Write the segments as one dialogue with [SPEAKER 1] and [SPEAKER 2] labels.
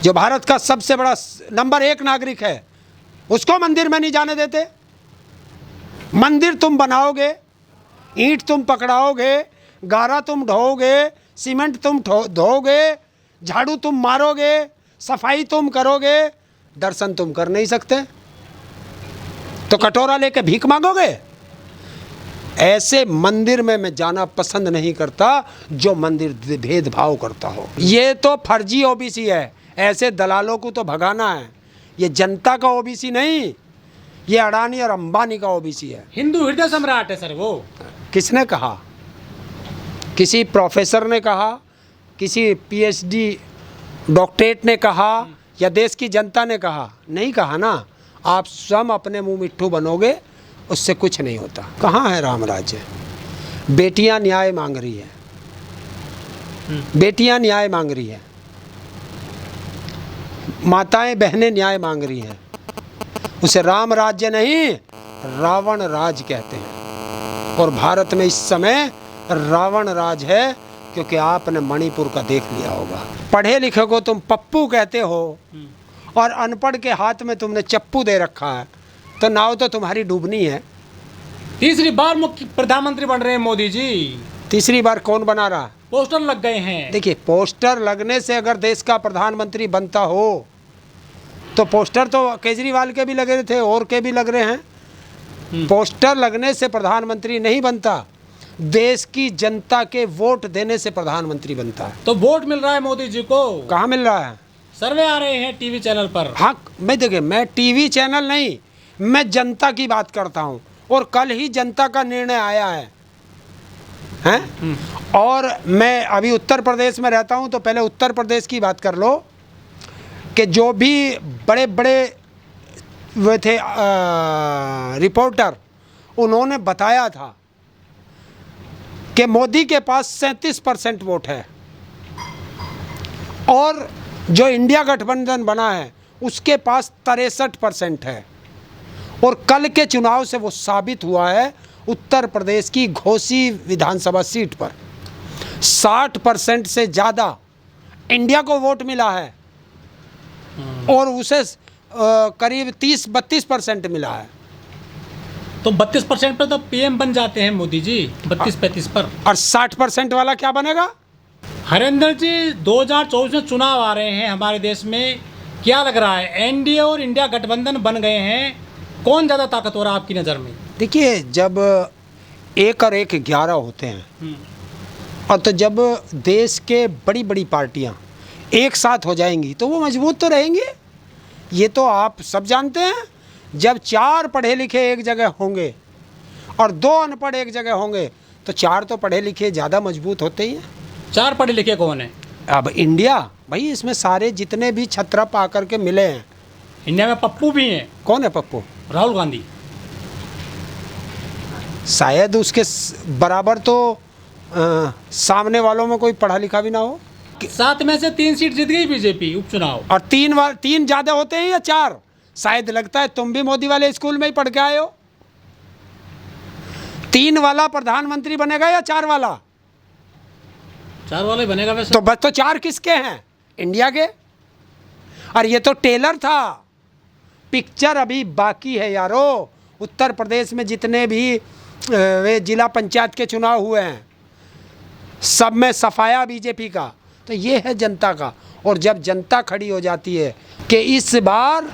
[SPEAKER 1] जो भारत का सबसे बड़ा नंबर 1 नागरिक है, उसको मंदिर में नहीं जाने देते। मंदिर तुम बनाओगे, ईंट तुम पकड़ाओगे, गारा तुम ढोओगे, सीमेंट तुम धोओगे, झाड़ू तुम मारोगे, सफाई तुम करोगे, दर्शन तुम कर नहीं सकते, तो कटोरा लेके भीख मांगोगे। ऐसे मंदिर में मैं जाना पसंद नहीं करता जो मंदिर भेदभाव करता हो। ये तो फर्जी ओबीसी है, ऐसे दलालों को तो भगाना है। ये जनता का ओबीसी नहीं, ये अडानी और अंबानी का ओबीसी है।
[SPEAKER 2] हिंदू हृदय सम्राट है सर वो।
[SPEAKER 1] किसने कहा? किसी प्रोफेसर ने कहा, किसी पीएचडी डॉक्टरेट ने कहा, या देश की जनता ने कहा? नहीं कहा ना। आप स्वयं अपने मुंह मिट्ठू बनोगे, उससे कुछ नहीं होता। कहाँ है राम राज्य? बेटियां न्याय मांग रही है, बेटियां न्याय मांग रही है, माताएं बहनें न्याय मांग रही हैं। उसे राम राज्य नहीं, रावण राज कहते हैं। और भारत में इस समय रावण राज है, क्योंकि आपने मणिपुर का देख लिया होगा। पढ़े लिखे को तुम पप्पू कहते हो और अनपढ़ के हाथ में तुमने चप्पू दे रखा है, तो नाव तो तुम्हारी डूबनी है।
[SPEAKER 2] तीसरी बार मुख्य प्रधानमंत्री बन रहे हैं मोदी जी।
[SPEAKER 1] तीसरी बार कौन बना रहा?
[SPEAKER 2] पोस्टर लग गए हैं।
[SPEAKER 1] देखिए, पोस्टर लगने से अगर देश का प्रधानमंत्री बनता हो, तो पोस्टर तो केजरीवाल के भी लगे थे और के भी लग रहे हैं। पोस्टर लगने से प्रधानमंत्री नहीं बनता, देश की जनता के वोट देने से प्रधानमंत्री बनता है।
[SPEAKER 2] तो वोट मिल रहा है मोदी जी को?
[SPEAKER 1] कहाँ मिल रहा है?
[SPEAKER 2] सर्वे आ रहे हैं टीवी चैनल पर।
[SPEAKER 1] हाँ, मैं टीवी चैनल नहीं, मैं जनता की बात करता हूँ। और कल ही जनता का निर्णय आया है, हैं? और मैं अभी उत्तर प्रदेश में रहता हूँ, तो पहले उत्तर प्रदेश की बात कर लो कि जो भी बड़े बड़े वे थे रिपोर्टर, उन्होंने बताया था कि मोदी के पास 37% वोट है और जो इंडिया गठबंधन बना है उसके पास 63% है। और कल के चुनाव से वो साबित हुआ है। उत्तर प्रदेश की घोसी विधानसभा सीट पर 60% से ज़्यादा इंडिया को वोट मिला है और उसे करीब 30-32% मिला है।
[SPEAKER 2] तो 32% पर तो पीएम बन जाते हैं मोदी जी, 32-35 पर।
[SPEAKER 1] और 60% वाला क्या बनेगा?
[SPEAKER 2] हरेंद्र जी, 2024 में चुनाव आ रहे हैं हमारे देश में, क्या लग रहा है? एनडीए और इंडिया गठबंधन बन गए हैं, कौन ज़्यादा ताकतवर है आपकी नज़र में?
[SPEAKER 1] देखिए, जब 1 और 1 11 होते हैं, और तो जब देश के बड़ी बड़ी पार्टियां एक साथ हो जाएंगी तो वो मजबूत तो रहेंगी। ये तो आप सब जानते हैं। जब 4 पढ़े लिखे एक जगह होंगे और 2 अनपढ़ एक जगह होंगे, तो 4 तो पढ़े लिखे ज़्यादा मजबूत होते ही हैं।
[SPEAKER 2] 4 पढ़े लिखे कौन है?
[SPEAKER 1] अब इंडिया, भाई इसमें सारे जितने भी छत्रप आकर के मिले हैं।
[SPEAKER 2] इंडिया में पप्पू भी हैं।
[SPEAKER 1] कौन है पप्पू?
[SPEAKER 2] राहुल गांधी।
[SPEAKER 1] शायद उसके बराबर तो सामने वालों में कोई पढ़ा लिखा भी ना हो।
[SPEAKER 2] 7 में से 3 सीट जीत गई बीजेपी उपचुनाव।
[SPEAKER 1] और 3 ज़्यादा होते हैं या 4? शायद लगता है तुम भी मोदी वाले स्कूल में ही पढ़ के आए हो। 3 वाला प्रधानमंत्री बनेगा या 4 वाला?
[SPEAKER 2] 4 वाला ही बनेगा वैसे।
[SPEAKER 1] तो बस, तो 4 किसके हैं? इंडिया के। और ये तो टेलर था, पिक्चर अभी बाकी है यारो। उत्तर प्रदेश में जितने भी वे जिला पंचायत के चुनाव हुए हैं, सब में सफाया बीजेपी का। तो ये है जनता का। और जब जनता खड़ी हो जाती है कि इस बार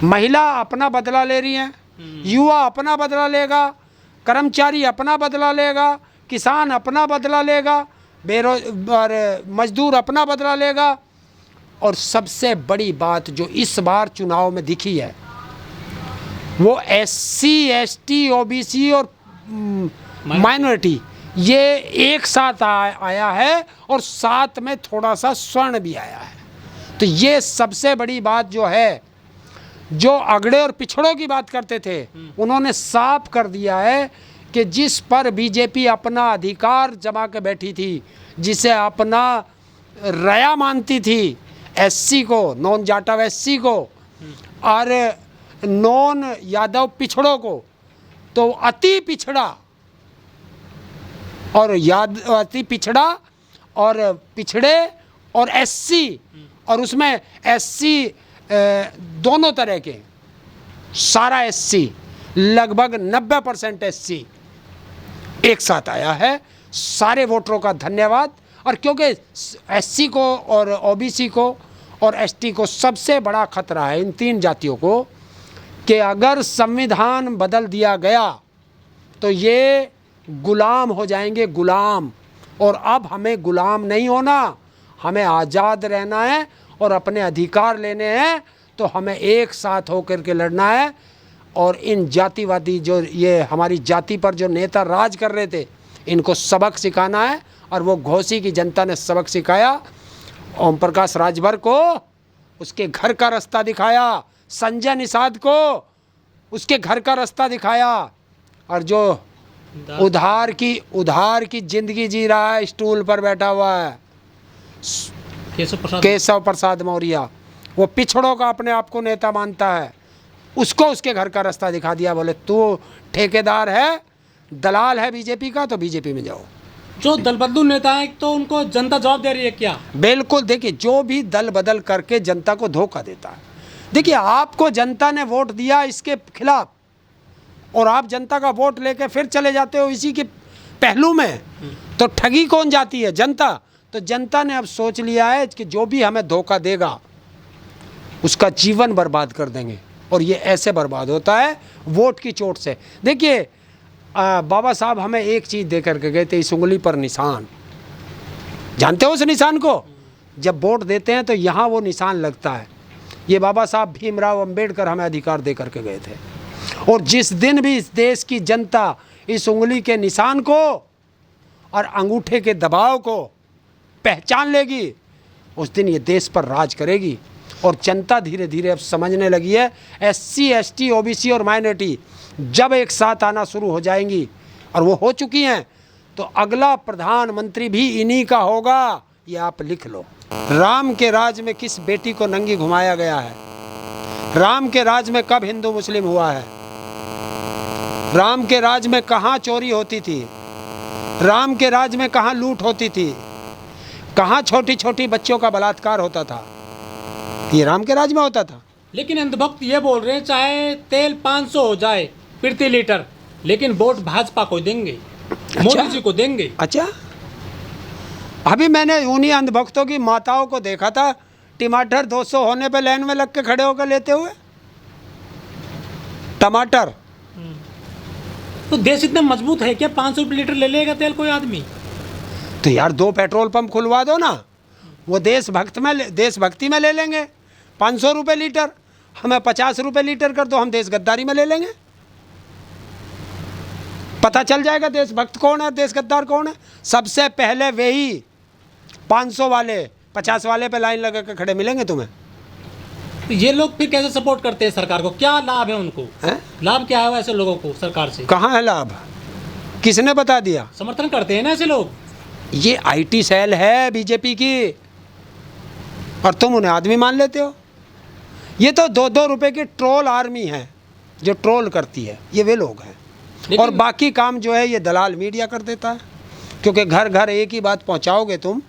[SPEAKER 1] महिला अपना बदला ले रही हैं, युवा अपना बदला लेगा, कर्मचारी अपना बदला लेगा, किसान अपना बदला लेगा, बेरोजगार मजदूर अपना बदला लेगा, और सबसे बड़ी बात जो इस बार चुनाव में दिखी है, वो SC ST OBC और माइनॉरिटी ये एक साथ आया है, और साथ में थोड़ा सा स्वर्ण भी आया है। तो ये सबसे बड़ी बात जो है, जो अगड़े और पिछड़ों की बात करते थे, उन्होंने साफ कर दिया है कि जिस पर बीजेपी अपना अधिकार जमा के बैठी थी, जिसे अपना रया मानती थी, SC को, नॉन जाटव SC को और नॉन यादव पिछड़ों को, तो अति पिछड़ा और अति पिछड़ा और पिछड़े और SC और उसमें एससी दोनों तरह के, सारा एससी, लगभग 90% एससी एक साथ आया है। सारे वोटरों का धन्यवाद। और क्योंकि एससी को और ओबीसी को और एसटी को सबसे बड़ा खतरा है, इन 3 जातियों को, कि अगर संविधान बदल दिया गया तो ये गुलाम हो जाएंगे, गुलाम। और अब हमें गुलाम नहीं होना, हमें आज़ाद रहना है और अपने अधिकार लेने हैं। तो हमें एक साथ होकर के लड़ना है। और इन जातिवादी जो ये हमारी जाति पर जो नेता राज कर रहे थे, इनको सबक सिखाना है। और वो घोसी की जनता ने सबक सिखाया। ओम प्रकाश राजभर को उसके घर का रास्ता दिखाया, संजय निषाद को उसके घर का रास्ता दिखाया। और जो उधार की जिंदगी जी रहा है, स्टूल पर बैठा हुआ है, केशव प्रसाद मौर्य, वो पिछड़ों का अपने आप को नेता मानता है, उसको उसके घर का रास्ता दिखा दिया। बोले तू ठेकेदार है, दलाल है बीजेपी का, तो बीजेपी में जाओ।
[SPEAKER 2] जो दल बदलू नेता है तो उनको जनता जवाब दे रही है क्या?
[SPEAKER 1] बिल्कुल। देखिए, जो भी दल बदल करके जनता को धोखा देता है, देखिए आपको जनता ने वोट दिया इसके खिलाफ, और आप जनता का वोट लेके फिर चले जाते हो इसी के पहलू में, तो ठगी कौन जाती है? जनता। तो जनता ने अब सोच लिया है कि जो भी हमें धोखा देगा उसका जीवन बर्बाद कर देंगे। और ये ऐसे बर्बाद होता है वोट की चोट से। देखिए, बाबा साहब हमें एक चीज़ दे करके गए थे, इस उंगली पर निशान, जानते हो उस निशान को? जब वोट देते हैं तो यहाँ वो निशान लगता है। ये बाबा साहब भीमराव अंबेडकर हमें अधिकार दे करके गए थे। और जिस दिन भी इस देश की जनता इस उंगली के निशान को और अंगूठे के दबाव को पहचान लेगी, उस दिन ये देश पर राज करेगी। और जनता धीरे धीरे अब समझने लगी है, एससी, एसटी, ओबीसी और माइनॉरिटी जब एक साथ आना शुरू हो जाएंगी, और वो हो चुकी हैं, तो अगला प्रधानमंत्री भी इन्हीं का होगा। ये आप लिख लो। राम के राज में किस बेटी को नंगी घुमाया गया है? राम के राज में कब हिंदू मुस्लिम हुआ है? राम के राज में कहाँ चोरी होती थी? राम के राज में कहाँ लूट होती थी? कहाँ छोटी छोटी बच्चों का बलात्कार होता था? ये राम के राज में होता था।
[SPEAKER 2] लेकिन अंधभक्त ये बोल रहे हैं चाहे तेल 500 हो जाए प्रति लीटर, लेकिन वोट भाजपा को देंगे, मोदी जी को देंगे।
[SPEAKER 1] अच्छा, अभी मैंने उन्हीं अंधभक्तों की माताओं को देखा था, टमाटर 200 होने पे लाइन में लग के खड़े होकर लेते हुए टमाटर।
[SPEAKER 2] तो देश इतना मजबूत है क्या? 500 रुपये लीटर ले लेगा तेल कोई आदमी?
[SPEAKER 1] तो यार 2 पेट्रोल पंप खुलवा दो ना, वो देशभक्ति में ले लेंगे। 500 रुपये लीटर, हमें 50 रुपये लीटर कर दो, हम देश गद्दारी में ले लेंगे। पता चल जाएगा देशभक्त कौन है, देश गद्दार कौन है। सबसे पहले वे ही 500 वाले 50 वाले पे लाइन लगा के खड़े मिलेंगे तुम्हें।
[SPEAKER 2] तो ये लोग फिर कैसे सपोर्ट करते हैं सरकार को? क्या लाभ है उनको? लाभ क्या है ऐसे लोगों को सरकार से?
[SPEAKER 1] कहाँ है लाभ? किसने बता दिया?
[SPEAKER 2] समर्थन करते हैं ना ऐसे लोग।
[SPEAKER 1] ये आईटी सेल है बीजेपी की, और तुम उन्हें आदमी मान लेते हो। ये तो 2-2 रुपए की ट्रोल आर्मी है जो ट्रोल करती है, ये वे लोग हैं। और बाकी काम जो है ये दलाल मीडिया कर देता है, क्योंकि घर घर एक ही बात पहुंचाओगे तुम,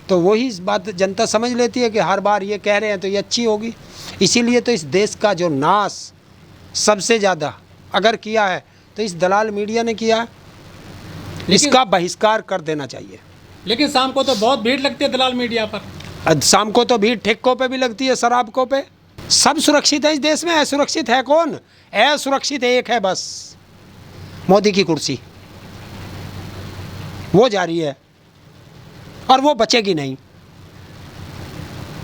[SPEAKER 1] तो वही बात जनता समझ लेती है कि हर बार ये कह रहे हैं तो ये अच्छी होगी। इसीलिए तो इस देश का जो नाश सबसे ज़्यादा अगर किया है तो इस दलाल मीडिया ने किया है। इसका बहिष्कार कर देना चाहिए।
[SPEAKER 2] लेकिन शाम को तो बहुत भीड़ लगती है दलाल मीडिया पर।
[SPEAKER 1] शाम को तो भीड़ ठेकों पे भी लगती है, शराबकों पे। सब सुरक्षित है इस देश में। असुरक्षित है कौन? असुरक्षित एक है बस, मोदी की कुर्सी। वो जा रही है और वो बचेगी नहीं।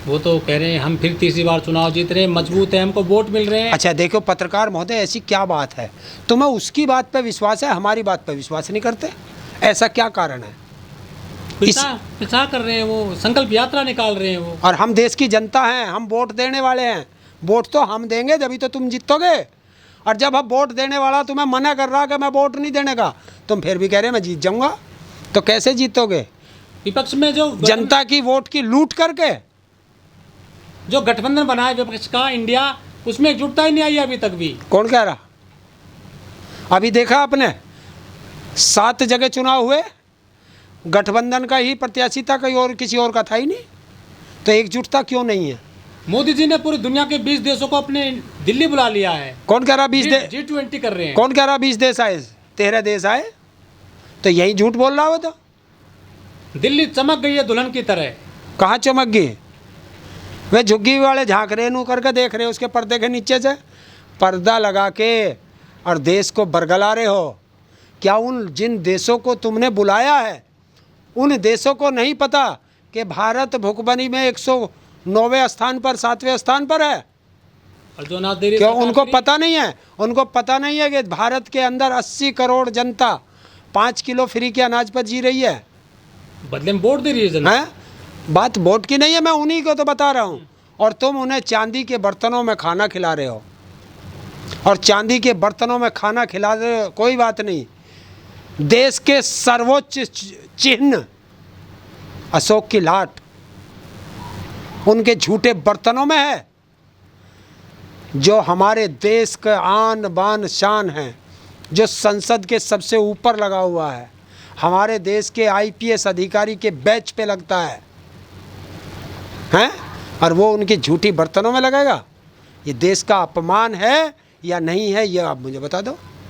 [SPEAKER 2] वो तो कह रहे हैं हम फिर तीसरी बार चुनाव जीत रहे हैं, मजबूत है, हमको वोट मिल रहे हैं।
[SPEAKER 1] अच्छा देखो पत्रकार महोदय, ऐसी क्या बात है, तुम्हें उसकी बात पे विश्वास है, हमारी बात पे विश्वास नहीं करते? ऐसा क्या कारण है?
[SPEAKER 2] पिछा कर रहे हैं, वो संकल्प यात्रा निकाल रहे हैं वो।
[SPEAKER 1] और हम देश की जनता हैं, हम वोट देने वाले हैं। वोट तो हम देंगे जभी तो तुम जीतोगे। और जब हम वोट देने वाला तुम्हें मना कर रहा कि मैं वोट नहीं देने का, तुम फिर भी कह रहे मैं जीत जाऊंगा, तो कैसे जीतोगे?
[SPEAKER 2] विपक्ष में जो
[SPEAKER 1] जनता की वोट की लूट करके
[SPEAKER 2] जो गठबंधन बना है विपक्ष का इंडिया, उसमें एकजुटता ही नहीं आई अभी तक भी।
[SPEAKER 1] कौन कह रहा? अभी देखा आपने 7 जगह चुनाव हुए, गठबंधन का ही प्रत्याशी था, कहीं और किसी और का था ही नहीं। तो एकजुटता क्यों नहीं है?
[SPEAKER 2] मोदी जी ने पूरी दुनिया के 20 देशों को अपने दिल्ली बुला लिया है।
[SPEAKER 1] कौन कह रहा 20 देश?
[SPEAKER 2] G20 कर रहे हैं।
[SPEAKER 1] कौन कह रहा 20 देश आए? 13 देश आए। तो यही झूठ बोल रहा हो तो।
[SPEAKER 2] दिल्ली चमक गई है दुल्हन की तरह।
[SPEAKER 1] कहाँ चमक गई? वे झुग्गी वाले झांक रहे नू करके देख रहे उसके पर्दे के नीचे से, पर्दा लगा के, और देश को बरगला रहे हो। क्या उन जिन देशों को तुमने बुलाया है उन देशों को नहीं पता कि भारत भुखमरी में 109वें स्थान पर, 7वें स्थान पर है?
[SPEAKER 2] और जो नादेरी
[SPEAKER 1] क्यों उनको पता नहीं है? उनको पता नहीं है कि भारत के अंदर 80 करोड़ जनता 5 किलो फ्री के अनाज पर जी रही है?
[SPEAKER 2] बदले में वोट दे रही है जनता।
[SPEAKER 1] हैं? बात वोट की नहीं है, मैं उन्हीं को तो बता रहा हूँ। और तुम उन्हें चांदी के बर्तनों में खाना खिला रहे हो, और चांदी के बर्तनों में खाना खिला रहे हो, कोई बात नहीं। देश के सर्वोच्च चिन्ह अशोक की लाट उनके झूठे बर्तनों में है, जो हमारे देश का आन बान शान है, जो संसद के सबसे ऊपर लगा हुआ है, हमारे देश के आईपीएस अधिकारी के बैच पे लगता है, हैं? और वो उनकी झूठी बर्तनों में लगेगा? ये देश का अपमान है या नहीं है, ये आप मुझे बता दो।